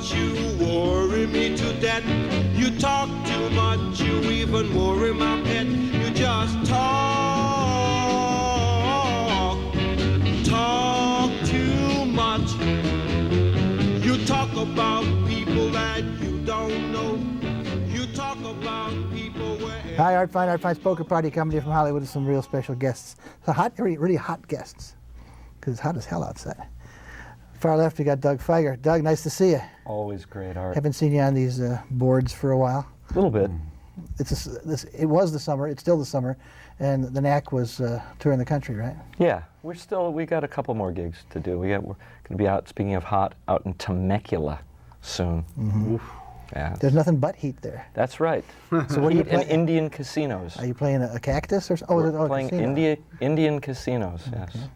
much, you worry me to death. You talk too much, you even worry my pet. You just talk too much. You talk about people that you don't know. You talk about people where... Hi, Art Fine Poker Party coming to you from Hollywood with some real special guests. So hot, really hot guests, because it's hot as hell outside. Far left, we got Doug Fieger. Doug, nice to see you. Always great, Art. Haven't seen you on these boards for a while. A little bit. It was the summer, it's still the summer, and the Knack was touring the country, right? Yeah, we got a couple more gigs to do. We're going to be out, speaking of hot, out in Temecula soon. Mm-hmm. Yeah. There's nothing but heat there. That's right. So what are you Heat in playing? Indian casinos. Are you playing a cactus or something? We're playing casino. Indian casinos, yes. Okay.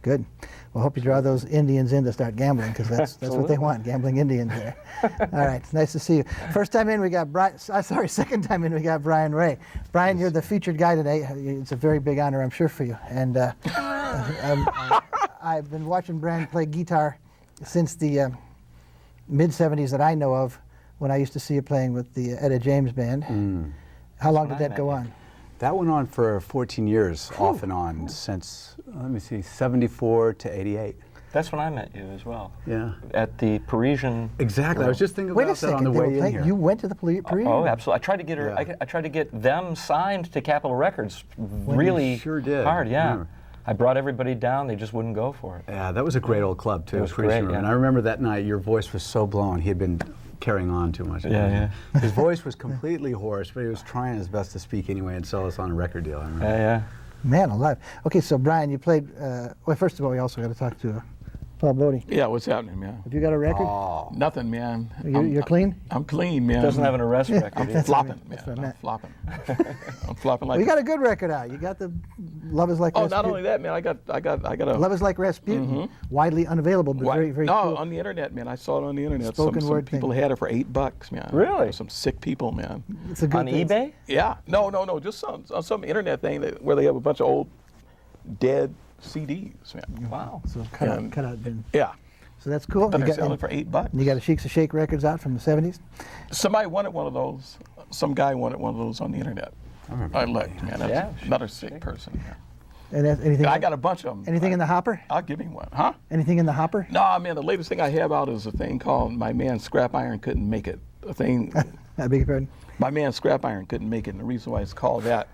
Good. Well, hope you draw those Indians in to start gambling, because that's what they want, gambling Indians there. All right, nice to see you. First time in, we got second time in, we got Brian Ray. Brian, you're the featured guy today. It's a very big honor, I'm sure, for you. And I've been watching Brian play guitar since the mid-'70s that I know of, when I used to see you playing with the Etta James Band. How long did that go on? That went on for 14 years, off and on, since, let me see, 74 to 88. That's when I met you as well. Yeah. At the Parisian. Exactly. I was just thinking Wait a about that second, on the they were way in playing, here. you went to the Parisian? Oh, absolutely. I tried to get her. Yeah. I tried to get them signed to Capitol Records. Really sure did. hard. Yeah. Yeah. I brought everybody down. They just wouldn't go for it. Yeah, that was a great old club, too. It was great, yeah. And I remember that night, your voice was so blown. He had been carrying on too much. Yeah. His voice was completely hoarse, but he was trying his best to speak anyway and sell us on a record deal. I remember. Yeah. Man alive. Okay, so Brian, you played, well, first of all, we also got to talk to Paul Bodie. Yeah, what's happening, man? Have you got a record? Oh. Nothing, man. You're clean? I'm clean, man. Doesn't have an arrest record. I'm either. flopping, That's man. what I I'm meant. flopping. I'm flopping like. Well, you got a good record out. You got the Love Is Like Oh, Rasputin. not only that, man. I got a. Love Is Like Rasputin. Widely unavailable, but very, very no, cool. on the internet, man. I saw it on the internet. Spoken some word people thing. had it for $8, man. Really? Some sick people, man. It's a good On thing. eBay? Yeah. No. Just some internet thing where they have a bunch of old dead CDs, man. Wow. So cut out bin. Yeah. So that's cool. But You they're got, selling it for $8. you got a Sheiks of Shake records out from the 70s? Somebody wanted one of those. Some guy wanted one of those on the internet. I looked, man. That's Yeah, another sick person. Man. And anything? I got a bunch of them. Anything in the hopper? I'll give him one, huh? Anything in the hopper? No, man. The latest thing I have out is a thing called "My Man Scrap Iron Couldn't Make It." A thing. I beg your pardon? My Man Scrap Iron couldn't make it, and the reason why it's called that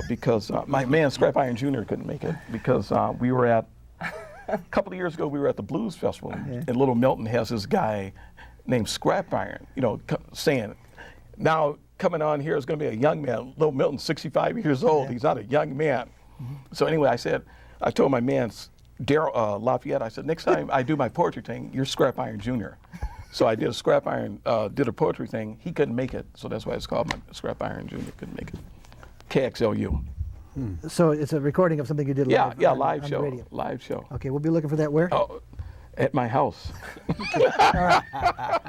because my man Scrap Iron Jr. couldn't make it because we were at a couple of years ago. We were at the Blues Festival, and Little Milton has this guy named Scrap Iron, saying, now coming on here is going to be a young man. Little Milton's 65 years old. He's not a young man. So anyway, I told my man Daryl Lafayette, I said, next time I do my poetry thing, you're Scrap Iron Jr. So I did a Scrap Iron, did a poetry thing. He couldn't make it, so that's why it's called my Scrap Iron Jr. Couldn't make it. KXLU. So it's a recording of something you did live live on show. the radio. Live show. Okay, we'll be looking for that where? Oh, at my house. All right.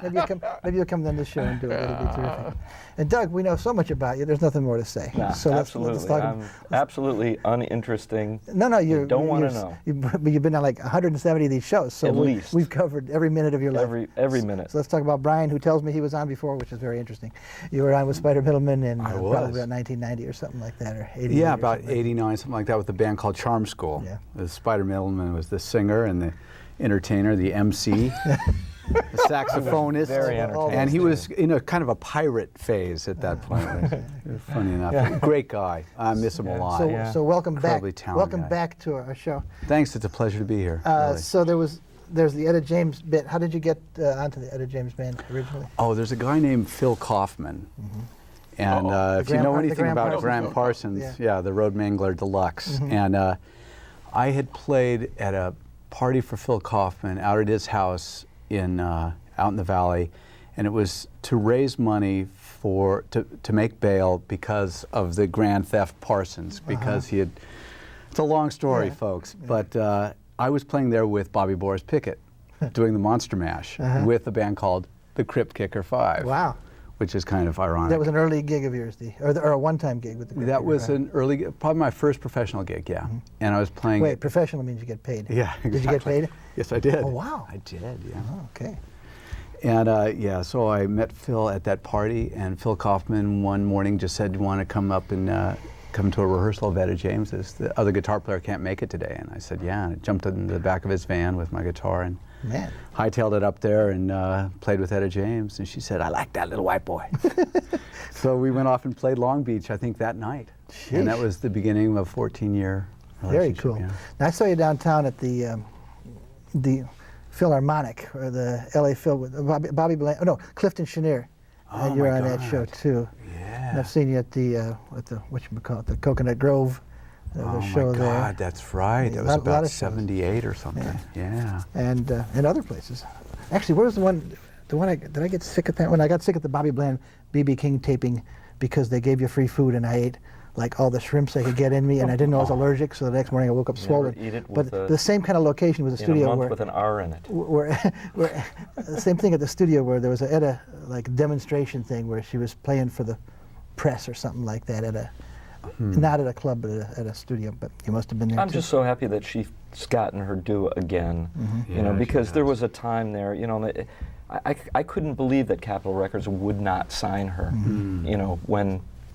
Maybe you'll come on this show and do it. It'll be terrific. And Doug, we know so much about you. There's nothing more to say. Nah, so absolutely. Let's talk. I'm absolutely uninteresting. No, you don't want to know. But you've been on like 170 of these shows, so At least. we've covered every minute of your life. Every minute. So let's talk about Brian, who tells me he was on before, which is very interesting. You were on with Spider Middleman in I probably was. about 1990 or something like that, or 88. Yeah, or about something. 89, something like that, with a band called Charm School. Yeah. The Spider Middleman was the singer and the entertainer, the MC, the saxophonist. Very entertaining. And he was in a kind of a pirate phase at that point. It was funny enough. Great guy. I miss him a lot. So, so welcome back. Incredibly talented Welcome guy. back to our show. Thanks, it's a pleasure to be here. Really. So there's the Etta James bit. How did you get onto the Etta James band originally? Oh, there's a guy named Phil Kaufman. And if you know anything about Graham Parsons, yeah. the Road Mangler Deluxe. And I had played at a party for Phil Kaufman out at his house out in the valley, and it was to raise money to make bail because of the Grand Theft Parsons, because he had. It's a long story, folks, but I was playing there with Bobby Boris Pickett, doing the Monster Mash with a band called the Crypt Kicker 5. Wow. Which is kind of ironic. That was an early gig of yours, or a one-time gig with the Crypt That Kicker was 5. an early, probably my first professional gig, yeah. And I was playing. Wait, professional means you get paid. Yeah, exactly. Did you get paid? Yes, I did. Oh, wow. I did, yeah. Oh, okay. And yeah, so I met Phil at that party, and Phil Kaufman one morning just said, "You want to come up and come to a rehearsal of Etta James's? The other guitar player can't make it today." And I said, "Yeah." And I jumped in the back of his van with my guitar and hightailed it up there and played with Etta James. And she said, "I like that little white boy." So we went off and played Long Beach, I think, that night. Sheesh. And that was the beginning of a 14-year relationship. Very cool. Yeah. Now, I saw you downtown at the Philharmonic, or the L.A. Phil with Bobby Bland. Oh no, Clifton Chenier. Oh, you were my on that God. show too. Yeah. And I've seen you at the whatchamacallit, the Coconut Grove. Oh the show my God, there. that's right. Yeah, That a was lot about of shows. 78 or something. Yeah. And other places. Actually, where was the one? Did I get sick at that one? I got sick at the Bobby Bland B.B. King taping because they gave you free food and I ate like all the shrimps they could get in me, and I didn't know I was allergic. So the next morning I woke up swollen. eat it But with the same kind of location was a in a studio month where with an R in it. where the same thing at the studio where there was a Etta like demonstration thing where she was playing for the press or something like that at a not at a club but at a studio. But you must have been there. I'm too. just so happy that she's gotten her due again. Mm-hmm. You know, Yeah, she because there has. was a time there, you know, that I couldn't believe that Capitol Records would not sign her. Mm-hmm. You know,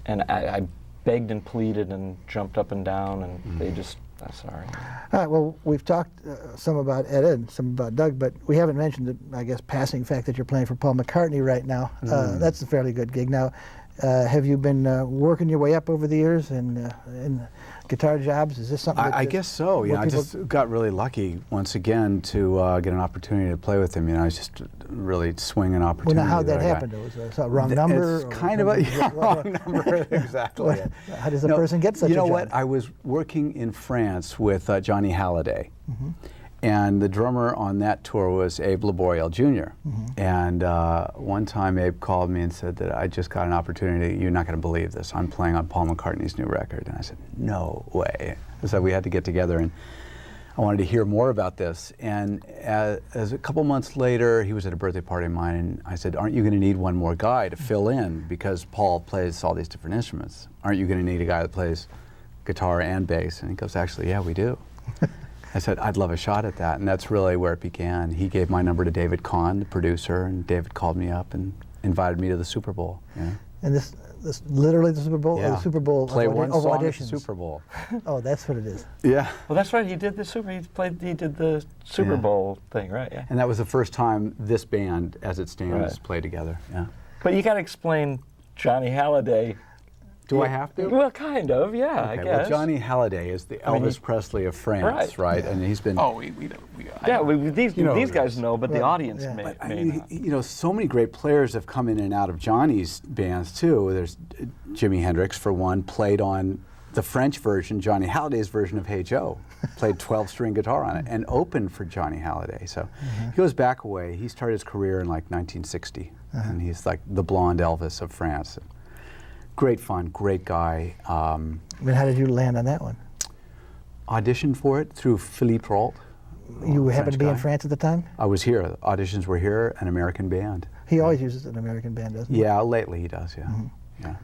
and I begged and pleaded and jumped up and down, and they just, I'm sorry. All right, well, we've talked some about Etta and some about Doug, but we haven't mentioned the, I guess, passing fact that you're playing for Paul McCartney right now. That's a fairly good gig. Now, have you been working your way up over the years in guitar jobs? Is this something I that guess so. where Yeah, I people- just got really lucky once again to get an opportunity to play with him. You know, I just really swing an Well, opportunity. now, how'd that I got. happen? Was it a wrong number? It's or kind of a what- wrong number, exactly. How does a person get such You a know job? what? I was working in France with Johnny Halliday, Mm-hmm. and the drummer on that tour was Abe Laboriel Jr. Mm-hmm. And one time Abe called me and said that I just got an opportunity. You're not going to believe this. I'm playing on Paul McCartney's new record. And I said, no way. So we had to get together, and I wanted to hear more about this. And as a couple months later, he was at a birthday party of mine, and I said, aren't you going to need one more guy to fill in? Because Paul plays all these different instruments. Aren't you going to need a guy that plays guitar and bass? And he goes, actually, yeah, we do. I said, I'd love a shot at that. And that's really where it began. He gave my number to David Kahn, the producer, and David called me up and invited me to the Super Bowl. Yeah. And this literally the Super Bowl? Or Yeah. the Super Bowl Play of, one of song at the auditions? Super Bowl. Oh, that's what it is. Yeah. Well, that's right. He did the Super Yeah. Bowl thing, right? Yeah. And that was the first time this band, as it stands, Right. played together. Yeah. But you got to explain Johnny Halliday. Do I have to? Well, kind of, yeah, I Okay, guess. well, Johnny Halliday is the mean, Elvis Presley of France, Right. right? And he's been. Oh, Yeah, these You know these who guys it is. know, but the Right, audience yeah. may, But I may mean, not. you know, so many great players have come in and out of Johnny's bands too. There's Jimi Hendrix, for one, played on the French version, Johnny Halliday's version of Hey Joe, played 12-string guitar on it, and opened for Johnny Halliday. So he goes back a way. He started his career in like 1960, and he's like the blonde Elvis of France. Great fun, great guy. I mean, how did you land on that one? Auditioned for it through Philippe Rolt. You happened to be in guy. France at the time? I was here. The auditions were here, an American band. He always uses an American band, doesn't he? Yeah, lately he does, yeah. Yeah.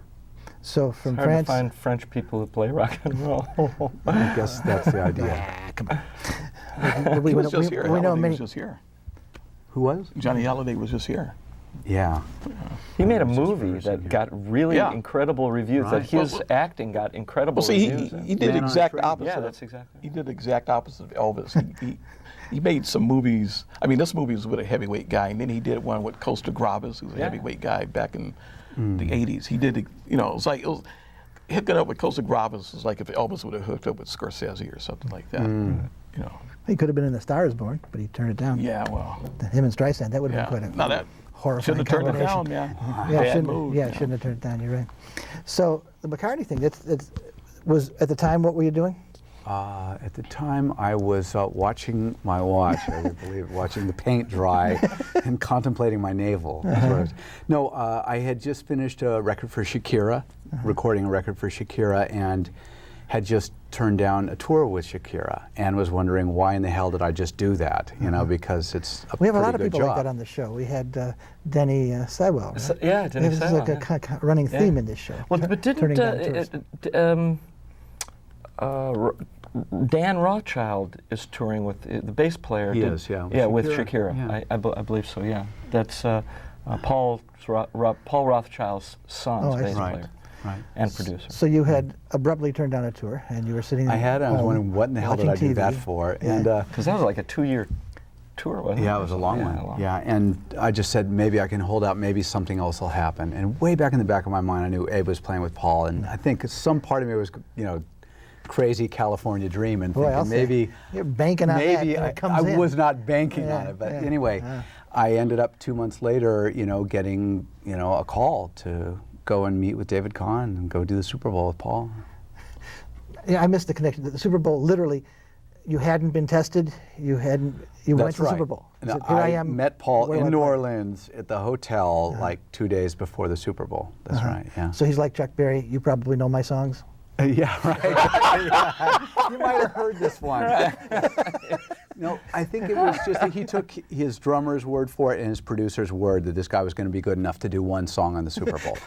So from Hard France. to find French people who play rock and roll. I guess that's the idea. Come on. He was just here. We know Halliday many. was just here. Who was? Johnny Halliday was just here. Yeah. He made a Just movie first that here. got really Yeah. incredible reviews. That Right. his acting got incredible Well, see, reviews. he did Man on a exact Train. opposite. Yeah, of- that's exactly He did the exact opposite of Elvis. He made some movies. I mean, this movie was with a heavyweight guy, and then he did one with Costa Graves, who's a Yeah. heavyweight guy back in the '80s. He did, you know, it was hooking up with Costa Graves was like if Elvis would have hooked up with Scorsese or something like that. You know. He could have been in The Star Is Born, but he turned it down. Yeah, well, Him and Streisand, that would have yeah. been quite a Now that horrifying shouldn't have turned it combination. down, man. Yeah, Bad shouldn't, move. yeah, you know. shouldn't have turned it down. You're right. So the McCartney thing, it was at the time. What were you doing? At the time, I was watching my watch, I would believe, watching the paint dry and contemplating my navel. That's what I was- No, I had just finished a record for Shakira, recording a record for Shakira, and had just turned down a tour with Shakira, and was wondering why in the hell did I just do that? You know, because it's a We have a pretty lot of good people job. like that on the show. We had Denny Seiwell. Right? Yeah, Denny This is like a Seiwell, kind of running Yeah. theme in this show. Well, but turning down didn't tours. Dan Rothschild is touring with the bass player. He is, yeah. Yeah, with Shakira. Shakira. Yeah. I believe so. Yeah, that's Paul Rothschild's son's bass player and producer. So you had abruptly turned down a tour, and you were sitting. I had. I was wondering what in the hell did I do that for? Yeah. And because that was like a 2-year tour, wasn't it? yeah, it was a long one. Yeah, and I just said maybe I can hold out. Maybe something else will happen. And way back in the back of my mind, I knew Abe was playing with Paul, and I think some part of me was, crazy California dream and thinking maybe you're banking on that. Maybe I was not banking on it, but anyway, I ended up 2 months later, getting a call to go and meet with David Kahn and go do the Super Bowl with Paul. Yeah, I missed the connection. The Super Bowl, literally, you hadn't been tested. You went to the Super Bowl. No, Here I am. Met Paul in New Orleans at the hotel like 2 days before the Super Bowl. That's right. Yeah. So he's like Chuck Berry. You probably know my songs. Yeah, right. Yeah. You might have heard this one. No, I think it was just that he took his drummer's word for it and his producer's word that this guy was going to be good enough to do one song on the Super Bowl.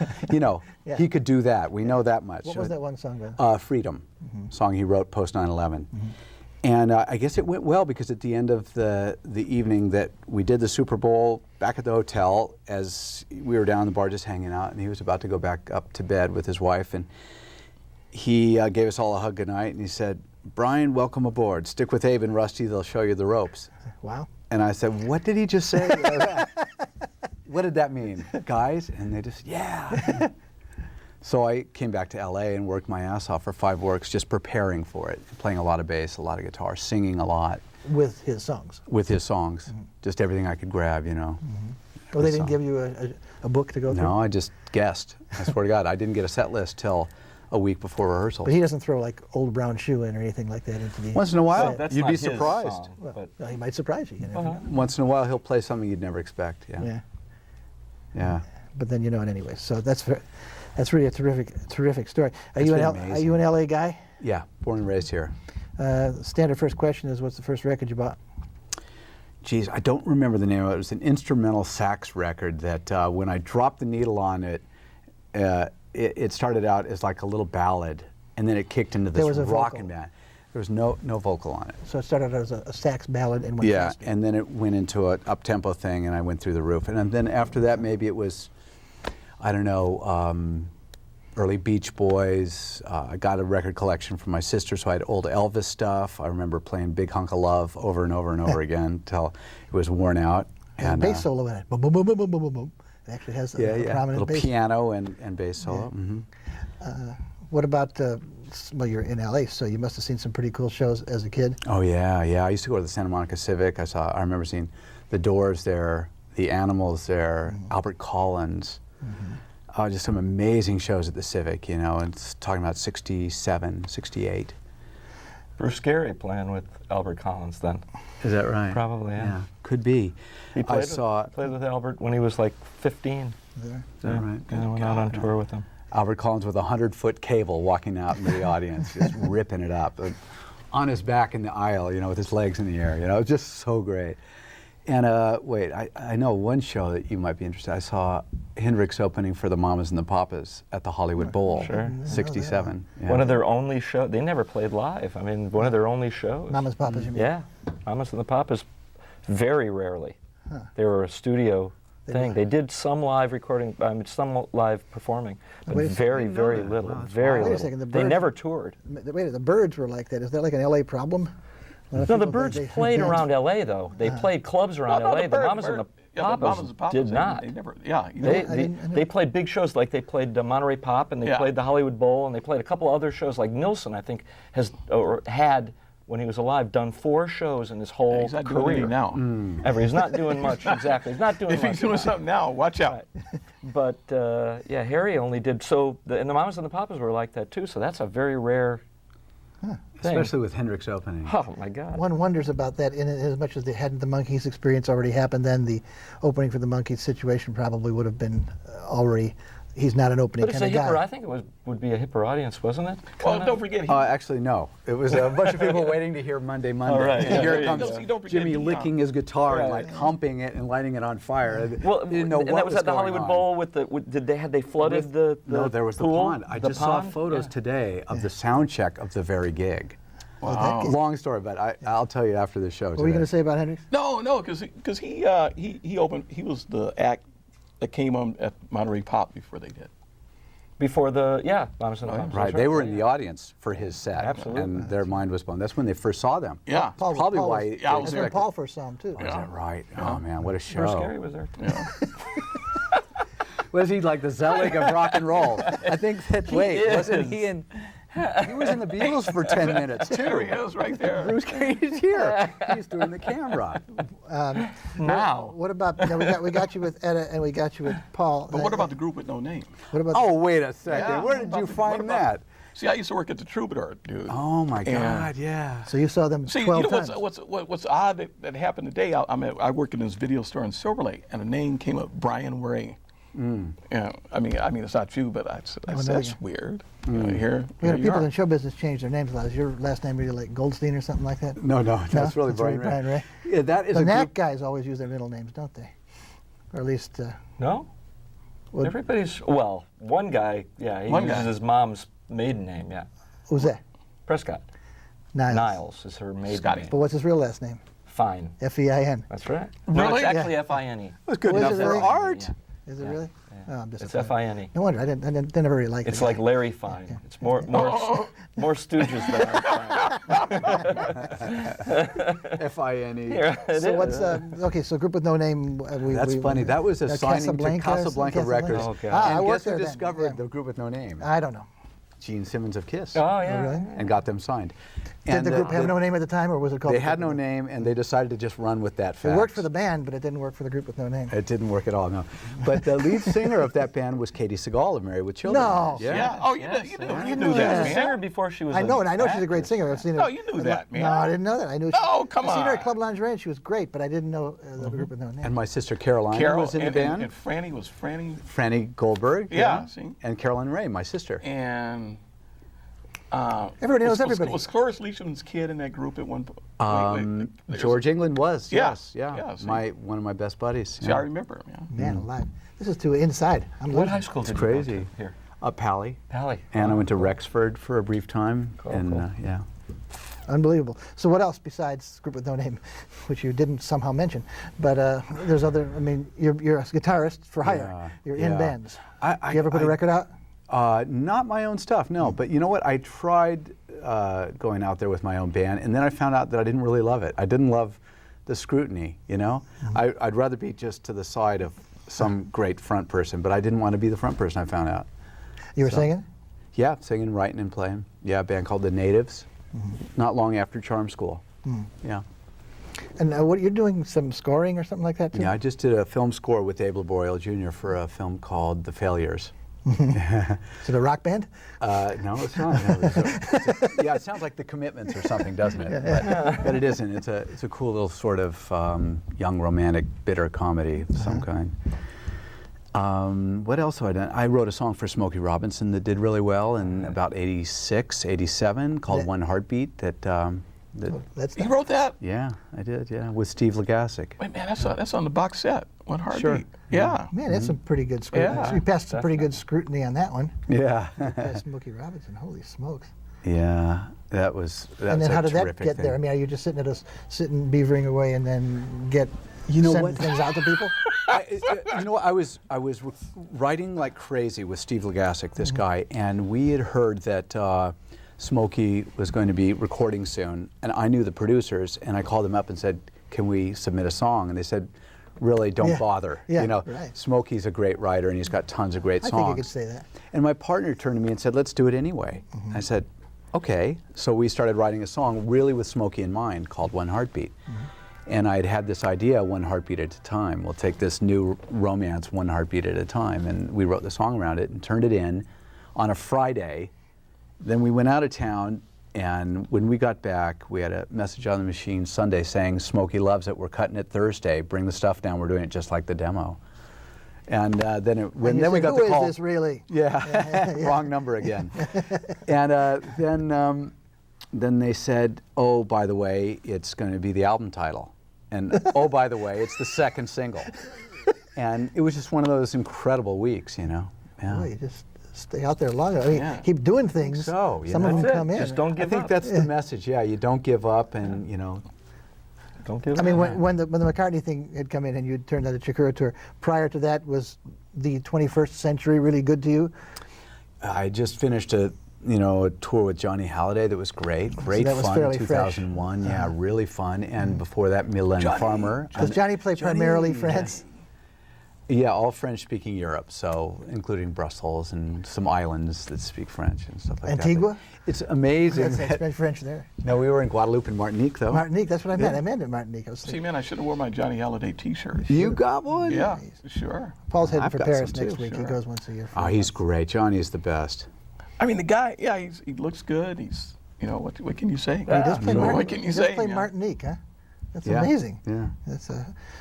He could do that. We know that much. What was that one song, then? Freedom, song he wrote post 9/11. And I guess it went well because at the end of the evening that we did the Super Bowl back at the hotel, as we were down in the bar just hanging out, and he was about to go back up to bed with his wife, and he gave us all a hug goodnight, and he said, "Brian, welcome aboard. Stick with Abe and Rusty, they'll show you the ropes." Wow. And I said, "What did he just say?" What did that mean, guys? And they just, yeah. So I came back to LA and worked my ass off for 5 weeks just preparing for it, playing a lot of bass, a lot of guitar, singing a lot. With his songs? With his songs. Just everything I could grab, Well, they didn't give you a book to go through? No, I just guessed. I swear to God, I didn't get a set list till a week before rehearsal. But he doesn't throw like Old Brown Shoe in or anything like that into the... Once in a while, That's you'd not be his surprised. song, Well, he might surprise you. Once in a while, he'll play something you'd never expect. Yeah. Yeah. But then you know it anyway. So that's really a terrific story. Are you an LA guy? Yeah, born and raised here. Standard first question is, what's the first record you bought? Geez, I don't remember the name of it. It was an instrumental sax record that when I dropped the needle on it, it started out as like a little ballad, and then it kicked into this rockin' band. There was no vocal on it. So it started out as a sax ballad and went faster. And then it went into an up-tempo thing, and I went through the roof. And then after that, maybe it was, I don't know, early Beach Boys. I got a record collection from my sister, so I had old Elvis stuff. I remember playing Big Hunk of Love over and over and over again until it was worn out. And bass solo in it. Boom, boom, boom, boom, boom, boom, boom. It actually has a prominent little bass. piano and bass solo. What about, well, you're in LA, so you must have seen some pretty cool shows as a kid. Oh, yeah. I used to go to the Santa Monica Civic. I remember seeing the Doors there, the Animals there, Albert Collins. Just some amazing shows at the Civic, and it's talking about 67, 68. Bruce Gary playing with Albert Collins then. Is that right? Probably, yeah. Could be. He played with Albert when he was like 15. There. Is that right? And I went out on tour with him. Albert Collins with a 100-foot cable walking out into the audience, just ripping it up. On his back in the aisle, with his legs in the air, just so great. And wait, I know one show that you might be interested in. I saw Hendrix opening for the Mamas and the Papas at the Hollywood Bowl, Sure. 67. Yeah. One of their only shows. They never played live. I mean, one of their only shows. Mamas, Papas, you mean? Yeah, Mamas and the Papas, very rarely. They were a studio thing. They did some live recording, some live performing, but very little. Very Wait a little. second, the They Byrds- never toured. Wait, the Byrds were like that. Is that like an LA problem? No, the Byrds played around LA though. They played clubs around LA. The Mamas and the Papas did not. They never. They played big shows, like they played the Monterey Pop and they played the Hollywood Bowl and they played a couple other shows. Like Nilsson, I think, had when he was alive done 4 shows in his whole he's not career. doing anything now. Ever. He's not doing much. Exactly. He's not doing If much. he's doing something now, watch out. Right. But Harry only did so. And the Mamas and the Papas were like that too. So that's a very rare thing. Especially with Hendrix opening. Oh my God. One wonders about that, in as much as they hadn't the Monkees experience already happened, then the opening for the Monkees situation probably would have been already. He's not an opening But it's kind a of hipper. guy. I think it would be a hipper audience, wasn't it? Well, Kinda? don't forget. Actually, no. It was a bunch of people waiting to hear Monday. All right. And here Yeah, comes there you go. Don't forget Jimmy Dion. licking his guitar and Right. like humping it and lighting it on fire. Well, They didn't know and what that was at the going Hollywood on. Bowl had they flooded the No, there was pool? the pond. I just saw pond? photos Yeah. today of the sound check of the very gig. Wow. Long story, but I'll tell you after the show. What were you going to say about Hendrix? No, because he was the act that came on at Monterey Pop before they did. Before the Mamas and the Papas. Right, they were in the audience for his set. Absolutely. And their mind was blown. That's when they first saw them. Yeah. Probably Paul why was, they that's when expected- Paul first saw him, too. Is that right? Oh, man, what a show. Bruce Gary was there. Yeah. Was he like the Zelig of rock and roll? I think that, wasn't he in... He was in the Beatles for 10 minutes, too. There he is, right there. Bruce Gary's here. He's doing the camera. Now. What about, we got you with Etta and we got you with Paul. But what about the group with no name? What about Oh, wait a second. Yeah. Where did you What find about- that? See, I used to work at the Troubadour, dude. Oh, my And- God, yeah. So you saw them See, 12 you know times. what's odd that happened today? I work in this video store in Silver Lake, and a name came up, Brian Ray. Yeah, I mean, it's not you, but I said, that's weird. You know, here you People are. in show business change their names a lot. Is your last name really like Goldstein or something like that? No, that's really Brian Ray. Yeah, that is The a Knack group. guys always use their middle names, don't they? Or at least, No? Well- Everybody's, one guy, he One uses guy. his mom's maiden name, yeah. who's that? Prescott. Niles. Is her maiden Scotty. name. But what's his real last name? Fein. F-E-I-N. That's right. No, Really? it's actually F-I-N-E. That's good Oh, is enough it for really? art. Is it really? Oh, I'm It's disappointed. F-I-N-E. No wonder. I never really liked It's the like guy. Larry Fine. It's more Stooges than Art F-I-N-E. Fine. So what's okay? So group with no name. That's funny. That was a signing to Casablanca Records. Oh, God. I And worked guess who there then, discovered yeah. the group with no name? I don't know. Gene Simmons of Kiss. Oh, yeah. Really? And got them signed. Did the group have no name at the time, or was it called? They the had Group no with name, and they decided to just run with that fact. It worked for the band, but it didn't work for the group with no name. It didn't work at all, no. But the lead singer of that band was Katie Segal of Married with Children. No. Yeah. Oh, you knew She that, was a man. singer before she was I know, an and I know she's a great actress. singer. I've seen her. No, you knew that, man. No, I didn't know that. I knew. No, come I've seen her on. at Club Lingerie, and she was great, but I didn't know the group with no name. And my sister Caroline Carol was in the band. and Franny was Franny. Franny Goldberg. Yeah, see? And Carolyn Ray, my sister. And Everybody knows everybody. Was Cloris Leachman's kid in that group at one point? George England was, Yeah. yes, yeah. Yeah, see? One of my best buddies. See, I remember him. Yeah. Man alive. This is too inside. I'm What losing. high school did you crazy. go to here? Pally. Pally. And I went to Rexford for a brief time. Cool, and cool. yeah. Unbelievable. So what else besides group with no name, which you didn't somehow mention? But there's other. I mean, you're a guitarist for hire. Yeah, You're in yeah. bands. I- you ever put a record out? Not my own stuff, no. But you know what? I tried going out there with my own band, and then I found out that I didn't really love it. I didn't love the scrutiny, you know? I'd rather be just to the side of some great front person, but I didn't want to be the front person, I found out. You were singing? Yeah, singing, writing, and playing. Yeah, a band called The Natives, not long after Charm School. Yeah. And what you're doing some scoring or something like that too? Yeah, I just did a film score with Abe Laboriel Jr. for a film called The Failures. Is it a rock band? No, it's not. No, yeah, it sounds like The Commitments or something, doesn't it? But it isn't. It's a cool little sort of young romantic bitter comedy of some kind. What else have I done? I wrote a song for Smokey Robinson that did really well in about 86, 87 called Yeah. One Heartbeat that That's You wrote that? yeah, I did, yeah, with Steve Legasic. Wait, man, that's on the box set. One Heartbeat. Sure. Yeah. Man, that's some pretty good scrutiny. Yeah, So you passed some pretty good scrutiny on that one. Yeah. Smokey Robinson, holy smokes! Yeah, that's And then a how did that terrific get thing. there? I mean, are you just sitting beavering away and then get know send what? things out to people? You know, I was writing like crazy with Steve Legasic, this guy, and we had heard that Smokey was going to be recording soon, and I knew the producers, and I called them up and said, "Can we submit a song?" And they said, "Really, don't Yeah. bother. Yeah, you know, right. Smokey's a great writer, and he's got tons of great I songs." think you could say that. And my partner turned to me and said, "Let's do it anyway." I said, "Okay." So we started writing a song really with Smokey in mind called One Heartbeat. And I'd had this idea, one heartbeat at a time. We'll take this new romance one heartbeat at a time. And we wrote the song around it and turned it in on a Friday. Then we went out of town, and when we got back, we had a message on the machine Sunday saying, "Smokey loves it, we're cutting it Thursday, bring the stuff down, we're doing it just like the demo." And then And we you got said, the "Who call. is this really?" Yeah, wrong number again. And then they said, "Oh, by the way, it's going to be the album title." And oh, by the way, it's the second single. And it was just one of those incredible weeks, you know. Yeah. Boy, you just stay out there long enough. I mean, keep doing things. So, some of them That's come it. in. Just don't give I think up. that's the message. Yeah, you don't give up, and Don't give I mean, up. when the McCartney thing had come in and you turned on the Chikura tour, prior to that, was the 21st Century really good to you? I just finished a tour with Johnny Halliday that was great. Great that was fun fairly in fresh. 2001. Yeah, really fun. And before that, Mylène Farmer. Does Johnny play primarily France? Yeah, all French-speaking Europe, so including Brussels and some islands that speak French and stuff like that. Antigua? It's amazing. That's French there. No, we were in Guadeloupe and Martinique, though. Martinique, that's what I meant. Yeah. I meant in Martinique. I was See, thinking, man, I should have worn my Johnny Halliday T-shirt. You got one? Yeah, sure. Paul's heading I've for got Paris some, next too. week. He Sure. goes once a year. For Oh, a he's month. great. Johnny is the best. I mean, the guy, he looks good. He's, what can you say? He does play What can you say? play man? Martinique, huh? That's Yeah. amazing. Yeah. That's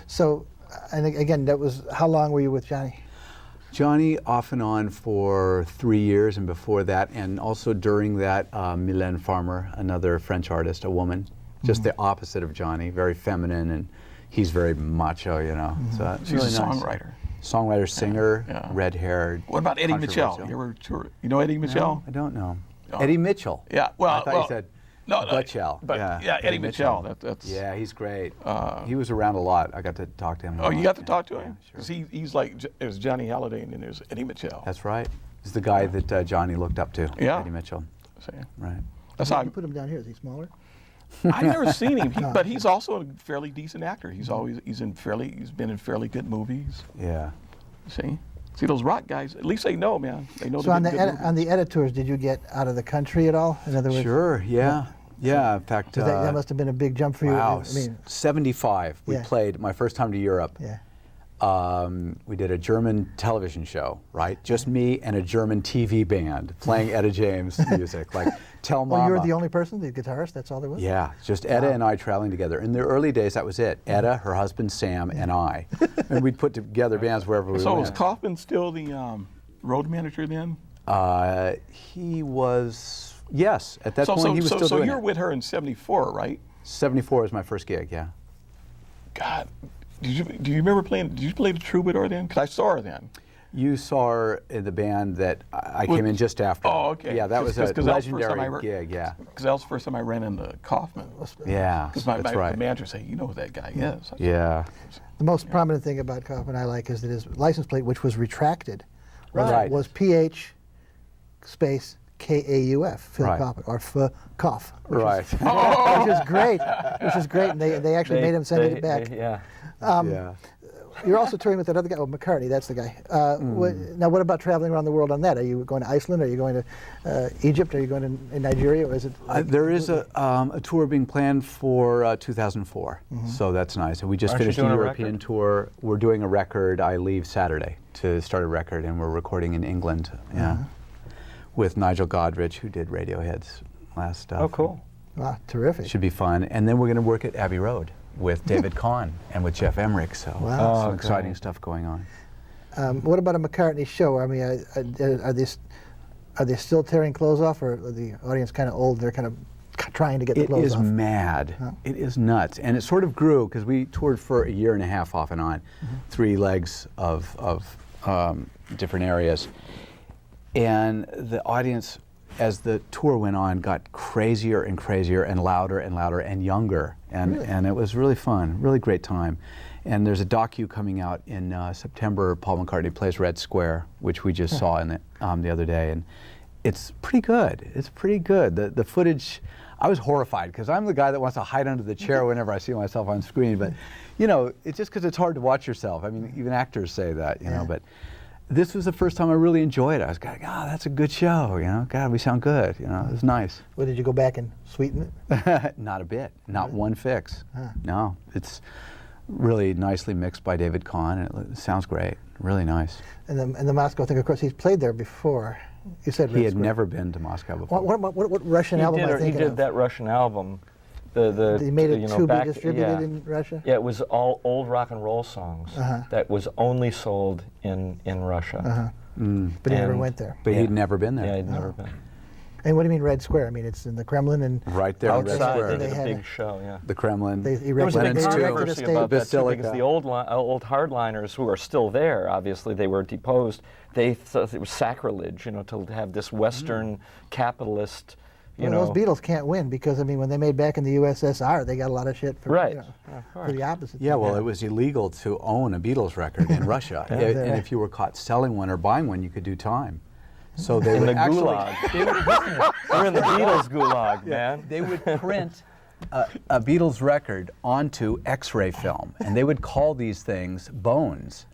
so. And again, that was how long were you with Johnny? Johnny off and on for 3 years, and before that, and also during that, Mylène Farmer, another French artist, a woman, just the opposite of Johnny, very feminine, and he's very macho, So it's She's really a nice. songwriter. Songwriter, singer, Yeah. red-haired. What about Eddie Mitchell? controversial. You ever tour? You know Eddie Mitchell? I don't know. No. Eddie Mitchell. Yeah. Well, I thought you said Butchell. But yeah, Eddie Mitchell. That's. Yeah, he's great. He was around a lot. I got to talk to him. Oh, you got to talk to Yeah, him? sure. 'Cause he's like, there's Johnny Halliday and then there's Eddie Mitchell. That's right. He's the guy that Johnny looked up to. Yeah. Eddie Mitchell. So, Right. that's how You put him down here. Is he smaller? I've never seen him, but he's also a fairly decent actor. He's been in fairly good movies. Yeah. See those rock guys? At least they know, man. They know. So on the edit tours, did you get out of the country at all? In other words, Sure. Yeah. Yeah. In fact, 'cause that must have been a big jump for you. wow. I mean, 75. We Yeah. played my first time to Europe. yeah. We did a German television show, right? Just me and a German TV band playing Etta James music, like Tell Mama. Well, you were the only person, the guitarist. That's all there was. Yeah, just Etta and I traveling together. In the early days, that was it. Etta, her husband Sam, and I. And we'd put together bands wherever we So went. was Kaufman still the road manager then? He was, yes. At that point, he was still so doing you're it. with her in '74, right? 74 was my first gig, yeah. God, do you remember playing? Did you play the Troubadour then? Because I saw her then. You saw her in the band that I came in just after. Oh, okay. Yeah, that was a 'Cause that was the first time I legendary re- gig, yeah. Because that was the first time I ran into Kaufman. Yeah, Because that's the right. manager said, "You know who that guy is." Yeah. The most prominent thing about Kaufman I like is that his license plate, which was retracted, Right. was PH space KAUF, Phil Right. Kaufman, or F Kauf. Right. Which is great. Which is great, and they actually made him send it back. Yeah. Yeah. You're also touring with that other guy, McCartney. That's the guy. Now, what about traveling around the world on that? Are you going to Iceland? Are you going to Egypt? Are you going to Nigeria? Or is it? There is a tour being planned for 2004, so that's nice. And we just Aren't you finished a doing a European record? tour. We're doing a record. I leave Saturday to start a record, and we're recording in England. Yeah, with Nigel Godrich, who did Radiohead's last stuff. Oh, cool. Wow, terrific. Should be fun. And then we're going to work at Abbey Road with David Kahn and with Jeff Emmerich. So Wow. some Oh, exciting great. stuff going on. What about a McCartney show? I mean, are they still tearing clothes off, or are the audience kind of old? They're kind of trying to get the It clothes is off. mad. It is nuts. And it sort of grew because we toured for a year and a half off and on, 3 legs of different areas. And the audience, as the tour went on, got crazier and crazier and louder and younger. And it was really fun, really great time. And there's a docu coming out in September. Paul McCartney plays Red Square, which we just saw in the other day. And it's pretty good. It's pretty good. The footage, I was horrified because I'm the guy that wants to hide under the chair whenever I see myself on screen. But, it's just because it's hard to watch yourself. I mean, even actors say that, you know. But this was the first time I really enjoyed it. I was like, that's a good show, God, we sound good, it was nice. Well, did you go back and sweeten it? Not a bit, not one fix. No, it's really nicely mixed by David Kahn, and it sounds great, really nice. And the Moscow thing, of course, he's played there before. You said He Red had Square. never been to Moscow before. What Russian album am I He thinking did of? that Russian album. He made it to be back- distributed yeah. in Russia? Yeah, it was all old rock and roll songs that was only sold in Russia. But he never And- went there. But Yeah. he'd never been there. Yeah, I'd never been. And what do you mean Red Square? I mean, it's in the Kremlin and Right there in Red Outside, Square. they They did a had big a- show, yeah. The Kremlin. they There was a big erected a controversy stage. about that too, Basilica. because the old hardliners who are still there, obviously they were deposed. They thought it was sacrilege, to have this Western capitalist, Well, those Beatles can't win because, I mean, when they made back in the USSR, they got a lot of shit for, Right. for the opposite. Yeah, well, it was illegal to own a Beatles record in Russia. And if you were caught selling one or buying one, you could do time. So they in would the actually, gulag. We're in the Beatles gulag, man. they would print a Beatles record onto X-ray film, and they would call these things bones,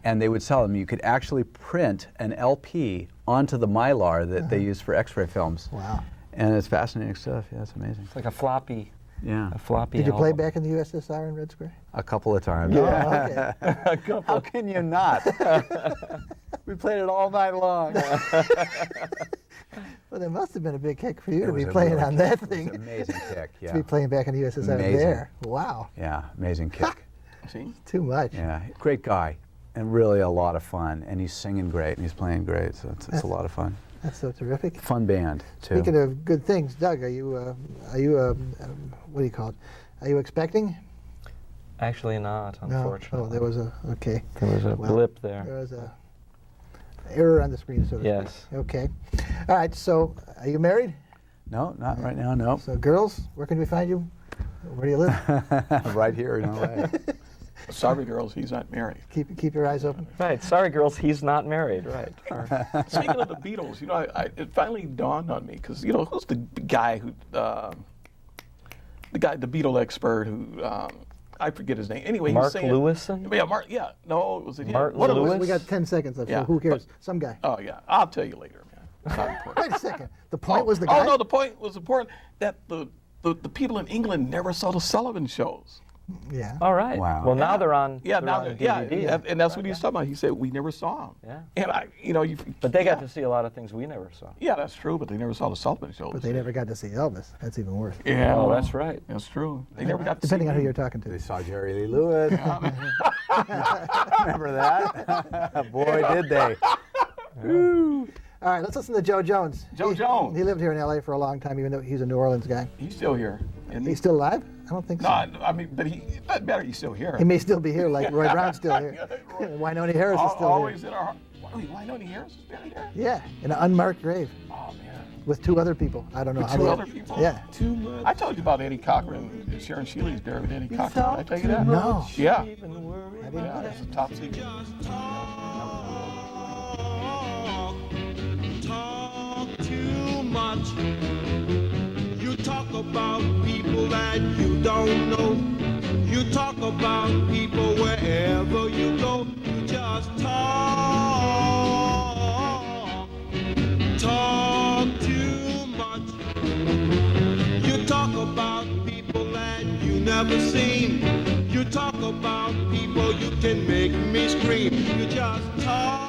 and they would sell them. You could actually print an LP onto the Mylar that they use for X-ray films. Wow. And it's fascinating stuff. Yeah, it's amazing. It's like a floppy Yeah, Did you play album. back in the USSR in Red Square? a couple of times. Oh, okay. A couple. How can you not? We played it all night long. Well, that must have been a big kick for you It to was be a playing really on kick. that It was thing. an amazing kick, yeah. To be playing back in the USSR Amazing. there. Wow. Yeah, amazing kick. See? Too much. Yeah, great guy, and really a lot of fun. And he's singing great, and he's playing great, so it's a lot of fun. That's so terrific. Fun band, too. Speaking of good things, Doug, are you what do you call it? Are you expecting? Actually not, unfortunately. No. Oh, there was a, okay. There was a Well, blip there. There was a error on the screen, so to Yes. speak. Okay. All right, so are you married? No, not right now, no. So girls, where can we find you? Where do you live? Right here in LA. Sorry, girls, he's not married. Keep your eyes open. Right. Sorry, girls, he's not married. Right. Speaking of the Beatles, it finally dawned on me because who's the guy who the Beatle expert who I forget his name. Anyway, he was Mark saying, Lewison? Yeah, Mark. Yeah, no, was it him? Martin One of them. Lewis? We got 10 seconds left, Yeah, so who cares? but- Some guy. Oh yeah, I'll tell you later, man. It's not important. Wait a second. The point was the guy? Oh no, the point was important that the people in England never saw the Sullivan shows. Yeah. All right. Wow. Well, now they're on. Yeah, they're now on yeah, DVD. and that's what he was talking about. He said we never saw them. Yeah. And But they got to see a lot of things we never saw. Yeah, that's true, but they never saw the Sullivan shows. But they never got to see Elvis. That's even worse. Yeah. Oh, that's right. That's true. They never got to Depending see on who him. you're talking They to. saw Jerry Lee Lewis. Remember that? Boy, did they. All right, let's listen to Joe Jones. Joe Jones. He lived here in L.A. for a long time, even though he's a New Orleans guy. He's still here. And He's still alive? I don't think so. no, I mean, but it doesn't matter. He's still here. He may still be here, like Roy Brown's still here. Wynonna Harris is still Always here. in our. Wait, Wynonna Harris is buried here? Yeah, in an unmarked grave Oh man. with 2 other people. I don't know With how 2 they- other people? Yeah. Too much. I told you about Eddie Cochran. Sharon Shealy's buried with Eddie Cochran. Did I tell you that? No. Yeah. I didn't Yeah, know that's that. a top secret. Talk too much. You talk about people that you don't know. You talk about people wherever you go. You just talk too much. You talk about people that you never seen. You talk about people, you can make me scream. You just talk